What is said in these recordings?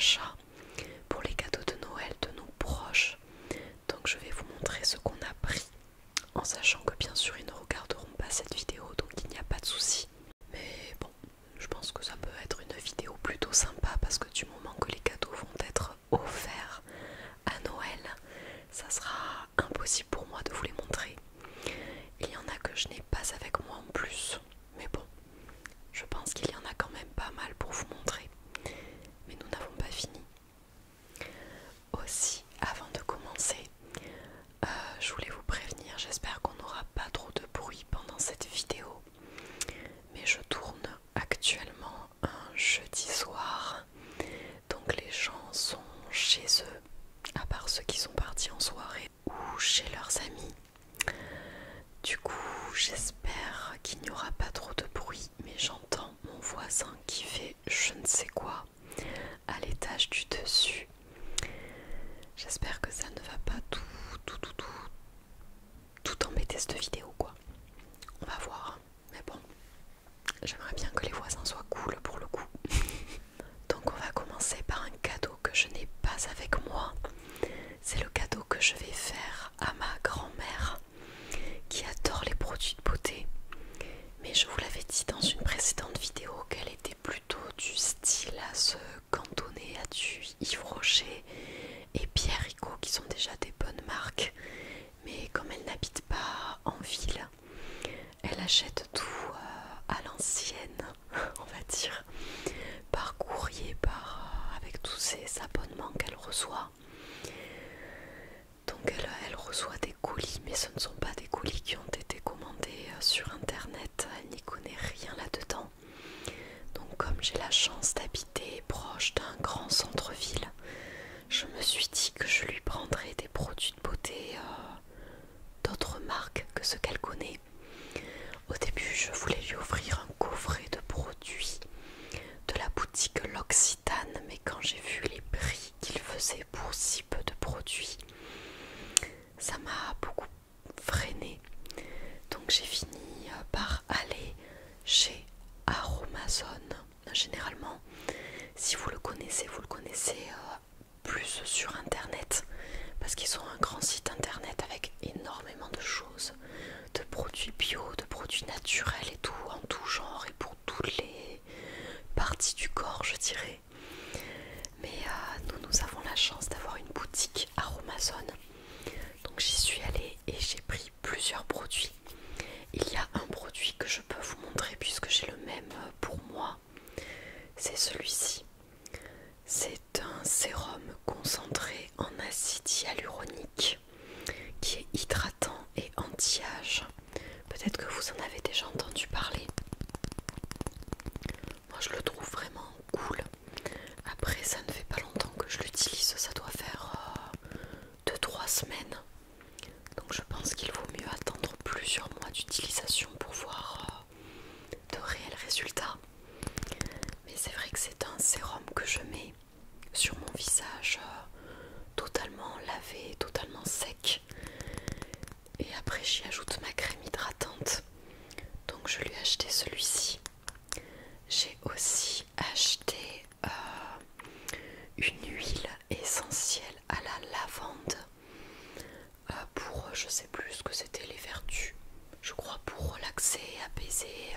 achat pour les cadeaux de Noël de nos proches. Donc je vais vous montrer ce qu'on a pris, en sachant que bien sûr ils ne regarderont pas cette vidéo, donc il n'y a pas de souci. Mais bon, je pense que ça peut être une vidéo plutôt sympa parce que du moment que les cadeaux vont être offerts à Noël, ça sera impossible pour moi de vous les montrer. Il y en a que je n'ai pas avec moi en plus, mais bon, je pense qu'il y en a quand même pas mal pour vous montrer. Mais nous n'avons pas fini. Aussi, avant de commencer, je voulais vous prévenir, j'espère qu'on n'aura pas trop de bruit pendant cette vidéo. Mais je tourne actuellement un jeudi soir, donc les gens sont chez eux, à part ceux qui sont partis en soirée ou chez leurs amis. Du coup, j'espère qu'il n'y aura pas trop de bruit, mais j'entends mon voisin qui fait je ne sais quoi à l'étage du dessus. J'espère que ça ne va pas tout embêter cette vidéo quoi. On va voir, mais bon, j'aimerais bien que les voisins soient cool pour le coup. Donc on va commencer par un cadeau que je n'ai pas avec moi. C'est le cadeau que je vais faire à ma grand-mère qui adore les produits de beauté. Mais je vous l'avais dit dans une précédente vidéo qu'elle était plutôt du style à se cantonner à du Yves Rocher et Pierre Rico qui sont déjà des bonnes marques. Mais comme elle n'habite pas en ville, elle achète tout à l'ancienne, on va dire, par courrier, avec tous ces abonnements qu'elle reçoit. Donc elle reçoit des colis, mais ce ne sont pas des colis qui ont été commandés sur internet, elle n'y connaît rien là-dedans. Donc comme j'ai la chance d'habiter proche d'un grand centre-ville, je me suis dit que je lui prendrais des produits de beauté d'autres marques que ce qu'elle connaît. Au début, je voulais lui offrir un coffret de produits de la boutique L'Occitane, mais quand j'ai vu les prix qu'il faisait pour si peu de produits, ça m'a beaucoup freiné. Donc j'ai fini par aller chez Aromazone. Généralement, si vous le connaissez, vous le connaissez plus sur internet parce qu'ils ont un grand site internet avec énormément de choses, de produits bio, de produits naturels et tout, en tout genre et pour toutes les parties du corps je dirais. Mais nous avons la chance d'avoir une boutique Aromazone, donc j'y suis allée et j'ai pris plusieurs produits. Il y a un produit que je peux vous montrer puisque j'ai le même pour moi, c'est celui-ci. C'est un sérum concentré en acide hyaluronique qui est hydratant et anti-âge. Peut-être que vous en avez déjà entendu parler. Moi je le trouve vraiment cool. Après ça ne fait pas longtemps que je l'utilise, ça doit faire 2-3 semaines. Donc je pense qu'il vaut mieux attendre plusieurs mois d'utilisation pour voir de réels résultats. Mais c'est vrai que c'est un sérum que je mets sur mon visage totalement lavé, totalement sec. Et après j'y ajoute ma crème hydratante. Donc je lui ai acheté celui-ci. J'ai aussi acheté une huile essentielle à la lavande pour, je sais plus ce que c'était, les vertus. Je crois pour relaxer, apaiser,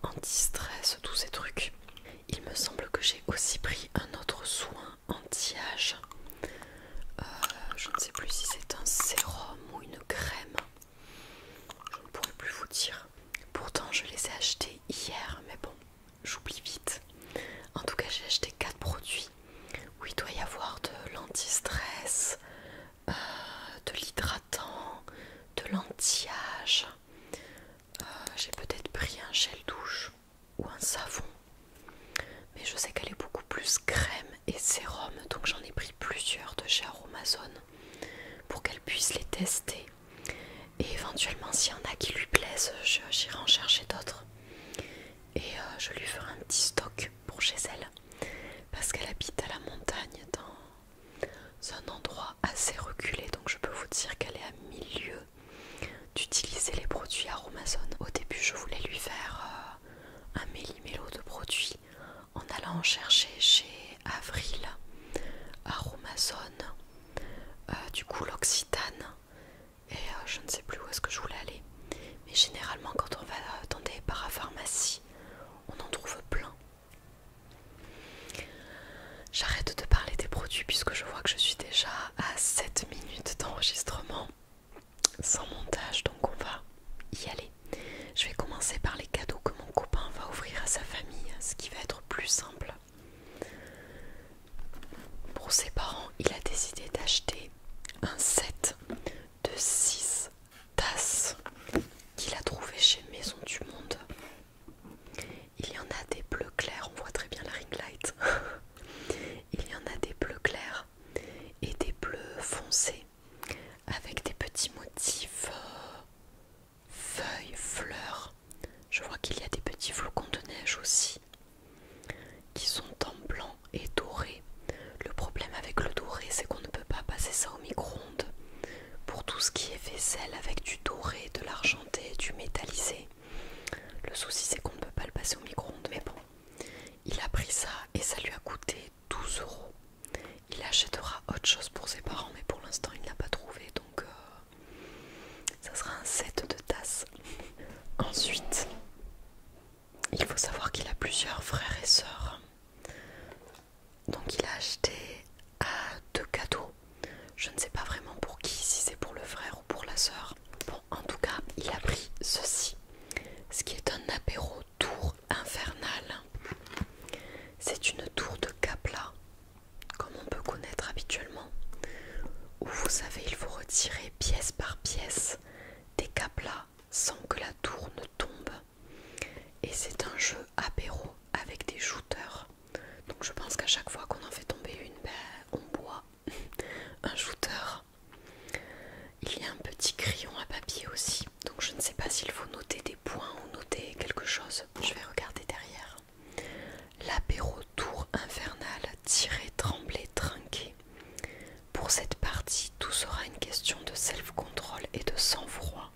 anti-stress, tous ces trucs. Il me semble que j'ai aussi pris un autre soin anti-âge. Je ne sais plus si c'est un sérum ou une crème. Je ne pourrais plus vous dire. Pourtant je les ai achetés hier, mais bon, j'oublie vite. En tout cas j'ai acheté 4 produits où il doit y avoir de l'anti-stress, de l'hydratant, de l'anti-âge. J'ai peut-être pris un gel douche ou un savon, mais je sais qu'elle est beaucoup plus crème et sérum, donc j'en ai pris plusieurs de chez Aromazone pour qu'elle puisse les tester. Et éventuellement s'il y en a qui lui plaisent, j'irai en chercher d'autres. Et je lui ferai un petit stock pour chez elle. Parce qu'elle habite à la montagne dans un endroit assez reculé. Donc je peux vous dire qu'elle est à 1000 lieues d'utiliser les produits Aromazone. Au début je voulais lui faire un méli-mélo de produits en allant en chercher chez Avril. simple. Pour ses parents, il a décidé d'acheter un set de 6 tasses qu'il a trouvé chez Maison du Monde. Il y en a des bleus clairs, on voit très bien la ring light. Il y en a des bleus clairs et des bleus foncés avec des petits motifs feuilles, fleurs. Je vois qu'il y a des petits flocons de neige aussi qui sont en blanc et doré. Le problème avec le doré, c'est qu'on ne peut pas passer ça au micro-ondes. Pour tout ce qui est vaisselle avec du doré, de l'argenté, du métallisé, le souci c'est qu'on ne peut pas le passer au micro-ondes. Mais bon, il a pris ça et ça lui a coûté 12 €. Il achètera autre chose pour ses parents, mais pour l'instant il ne l'a pas trouvé, donc ça sera un set de tasses. Ensuite, il faut savoir qu'il a plusieurs frères et sœurs. Donc il a acheté 2 cadeaux. Je ne sais pas vraiment pour qui, si c'est pour le frère ou pour la sœur. Bon, en tout cas, il a pris ceci, ce qui est un apéro tour infernal. C'est une tour de Capla, comme on peut connaître habituellement, où vous savez, il faut retirer pièce par pièce des Caplas sans que la tour ne tombe. Et c'est un jeu apéro avec des shooters. Donc je pense qu'à chaque fois qu'on en fait tomber une, on boit un shooter. Il y a un petit crayon à papier aussi. Donc je ne sais pas s'il faut noter des points ou noter quelque chose. Je vais regarder derrière. L'apéro tour infernal, tirer, trembler, trinquer. Pour cette partie, tout sera une question de self-control et de sang-froid.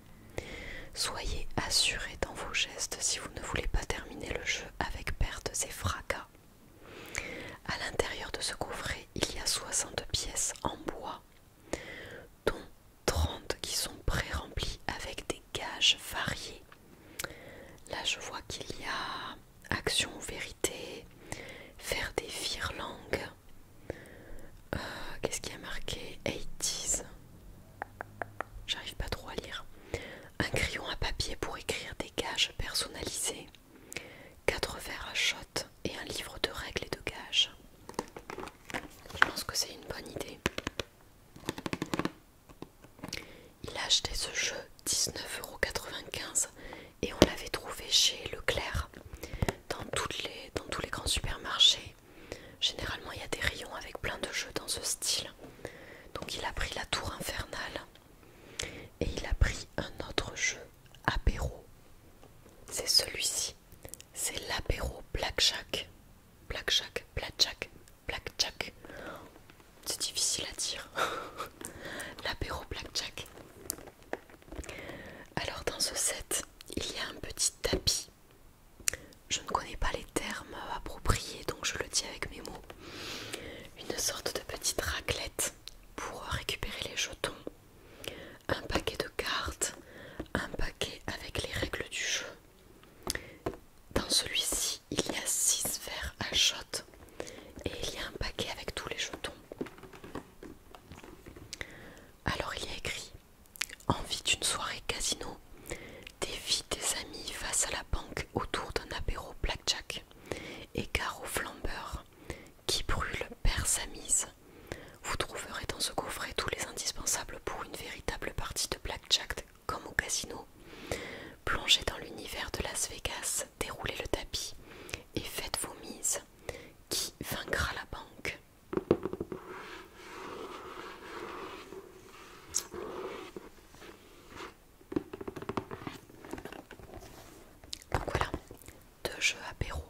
Soyez assurés dans vos gestes si vous ne voulez pas terminer le jeu avec pertes et fracas. À l'intérieur de ce coffret, il y a 60 pièces en bois, dont 30 qui sont pré-remplies avec des gages variés. Là, je vois qu'il y a action ou vérité, faire des virelangues. Qu'est-ce qui a marqué 80s. J'arrive pas trop à lire. Un crayon à papier pour écrire des gages personnalisés, 4 verres à shot et un livre de règles et de gages. Je pense que c'est une bonne idée. Il a acheté ce jeu 19,95 € et on l'avait trouvé chez Leclerc, dans tous les grands supermarchés. Généralement il y a des rayons avec plein de jeux dans ce style. Donc il a pris la tour infernale et il a pris un autre jeu apéro. C'est celui-ci, c'est l'apéro Blackjack. Blackjack, Blackjack, Blackjack. C'est difficile à dire. L'apéro Blackjack. Alors dans ce set, il y a un petit tapis. Je ne connais pas les termes appropriés, donc je le dis avec mes mots. Une sorte de petite raclette pour récupérer les jetons. Un paquet de cartes, un paquet avec les règles du jeu. Dans celui-ci, il y a 6 verres à shot et il y a un paquet avec tous les jetons. Alors il y a écrit: envie d'une soirée casino, défie tes amis face à la banque autour d'un apéro blackjack et carreau flambeur, qui brûle perd sa mise. Vous trouverez dans ce coffret tous les indispensables pour une véritable partie de blackjack comme au casino. Plongez dans l'univers de Las Vegas, déroulez le tapis et faites vos mises. Qui vaincra la banque? Donc voilà, 2 jeux apéro.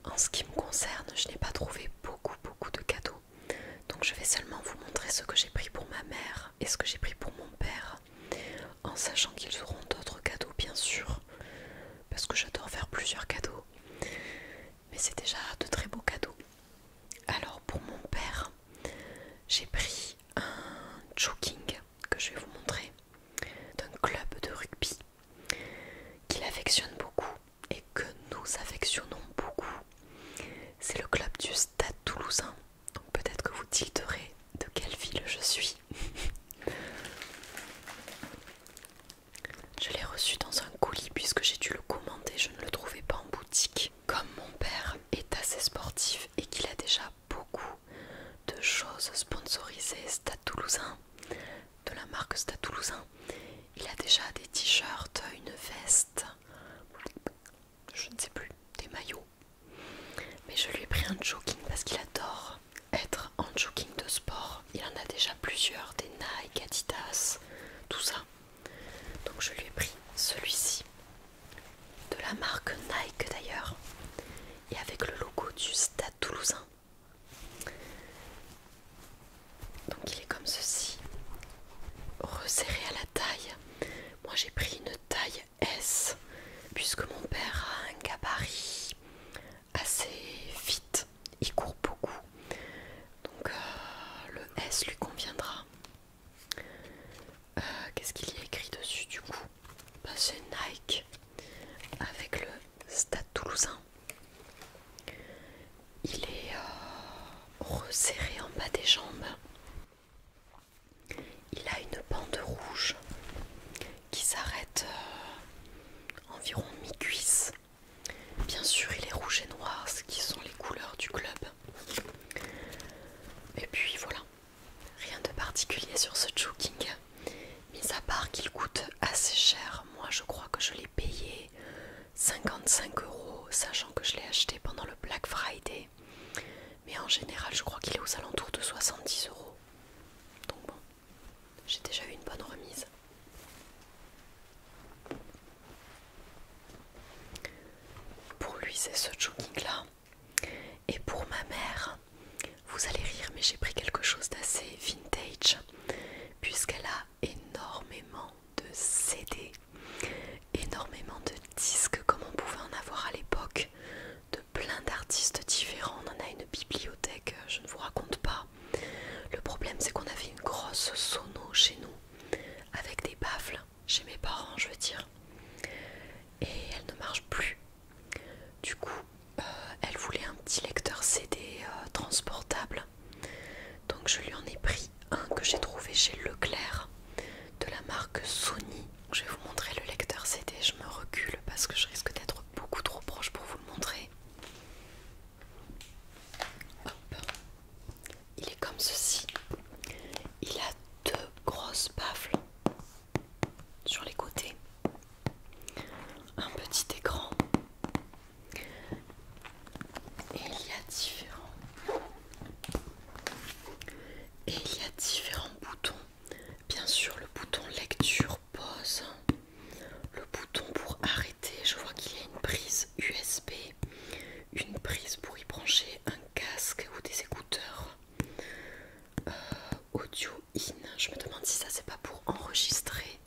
En ce qui me concerne, je n'ai pas trouvé beaucoup de cadeaux. Donc je vais seulement vous montrer ce que j'ai pris pour ma mère et ce que j'ai pris pour mon père, en sachant qu'ils auront d'autres cadeaux bien sûr, parce que j'adore faire plusieurs cadeaux. Mais c'est déjà de très beaux cadeaux. Alors pour mon père, j'ai pris un jogging que je vais vous montrer, d'un club de rugby qu'il affectionne beaucoup et que nous affectionnons beaucoup. C'est le club du Stade Toulousain. Donc peut-être que vous tilterez de quelle ville je suis. Je l'ai reçu dans un colis puisque j'ai dû le commander, je ne le trouvais pas en boutique. Comme mon père est assez sportif, serré en bas des jambes. Il a une bande rouge qui s'arrête environ mi-cuisse. Bien sûr, il est rouge et noir, ce qui sont les couleurs du club. Et puis voilà, rien de particulier sur ce jogging, mis à part qu'il coûte assez cher. Moi, je crois que je l'ai payé 55 €, sachant que je l'ai acheté pendant le Black Friday. Mais en général, je crois qu'il est aux alentours de 70 €. Donc bon, j'ai déjà eu une bonne remise. Pour lui, c'est ce jogging-là. Et pour ma mère, vous allez rire, mais j'ai pris quelque chose d'assez vintage, puisqu'elle a énormément de CD, énormément de disques comme on pouvait en avoir à l'époque, de plein d'artistes différents. On en a une bibliothèque, je ne vous raconte pas. Le problème, c'est qu'on avait une grosse sono chez nous, avec des baffles, chez mes parents je veux dire, et elle ne marche plus. Du coup, elle voulait un petit lecteur CD transportable, donc je lui en ai pris un que j'ai trouvé chez Leclerc de la marque Sony. Je vais vous montrer le lecteur CD, je me recule parce que je risque d'être beaucoup trop proche pour vous le montrer. Hop. Il est comme ceci. Il a deux grosses baffles sur les côtés, un petit écran, et il y a différents boutons. Bien sûr, le bouton lecture, pause, le bouton pour arrêter. Je vois qu'il y a une prise USB, une prise pour y brancher un casque ou des écouteurs, audio in. Je me demande si ça c'est pas pour enregistrer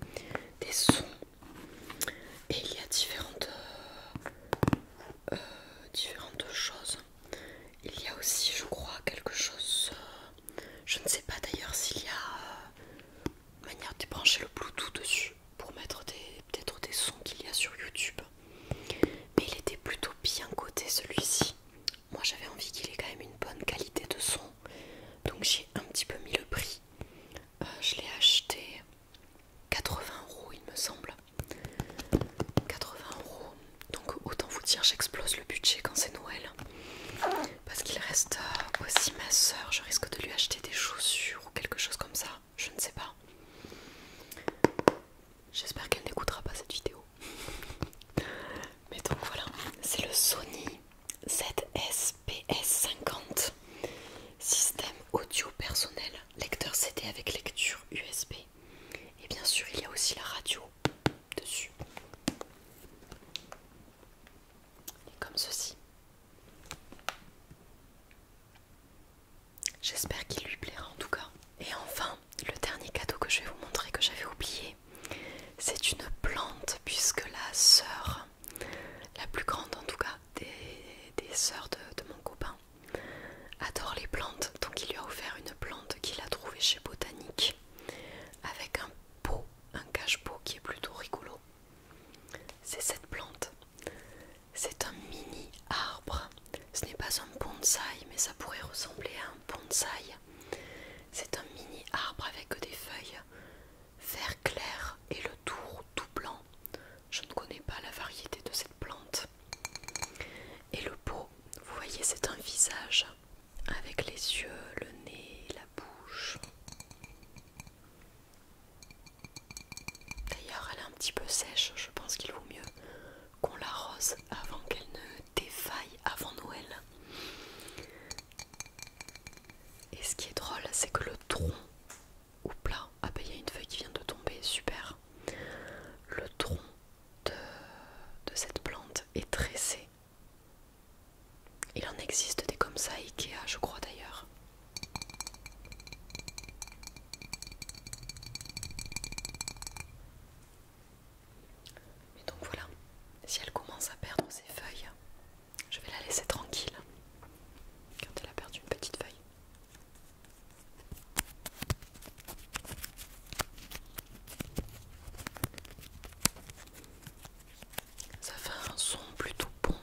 des sons. Et il y a différentes choses. Il y a aussi, je crois, quelque chose, je ne sais pas d'ailleurs s'il y a manière de brancher le Bluetooth dessus pour mettre peut-être des sons qu'il y a sur YouTube. Mais il était plutôt bien coté celui-ci. Moi j'avais envie qu'il ait quand même une bonne qualité de son, donc j'ai un petit peu mis le prix. Je l'ai acheté 80 € il me semble. 80 €. Donc autant vous dire, j'explose le budget quand c'est Noël. Parce qu'il reste aussi ma soeur, je risque de lui acheter des chaussures ou quelque chose comme ça, je ne sais pas. J'espère qu'elle n'écoutera pas cette vidéo. Mais donc voilà, c'est le Sony ZS-PS50, système audio personnel, lecteur CD avec lecture USB. Et bien sûr, il y a aussi la radio dessus. Et comme ceci. J'espère qu'il lui plaira en tout cas. Et enfin, le dernier cadeau que je vais vous montrer que j'avais oublié, c'est une plante, puisque la sœur, la plus grande en tout cas des sœurs de mon copain, adore les plantes. Donc il lui a offert une plante qu'il a trouvée chez Botanique avec un pot, un cache-pot qui est plutôt rigolo. C'est cette plante. C'est un mini arbre. Ce n'est pas un bonsaï, mais ça pourrait ressembler à un bonsaï. C'est un mini arbre avec des feuilles vert clair et le tour tout blanc. Je ne connais pas la variété de cette plante. Et le pot, vous voyez, c'est un visage avec les yeux, le nez, la bouche. D'ailleurs, elle est un petit peu sèche. Je pense qu'il vaut mieux qu'on l'arrose avant qu'elle ne défaille avant Noël. Et ce qui est drôle, c'est que le tronc ou plat, ah ben il y a une feuille qui vient de tomber, super. Le tronc de cette plante est tressé. Il en existe des comme ça à Ikea, je crois d'ailleurs. Mais donc voilà, si elle commence à perdre ses feuilles, je vais la laisser tranquille quand elle a perdu une petite feuille. Ça fait un son plutôt bon,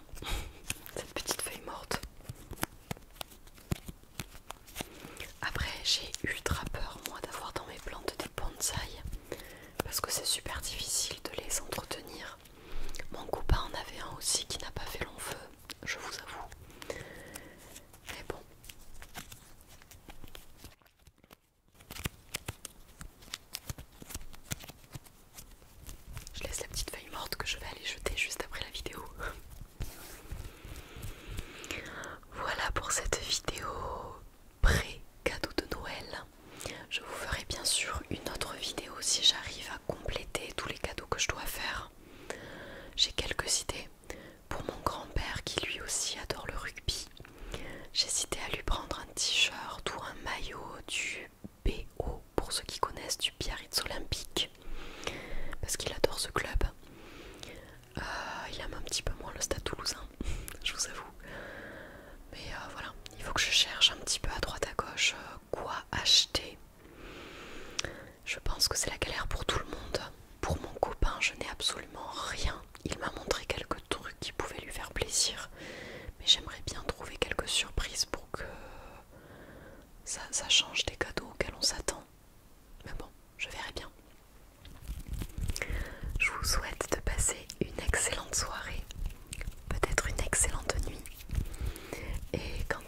cette petite feuille morte. Et quand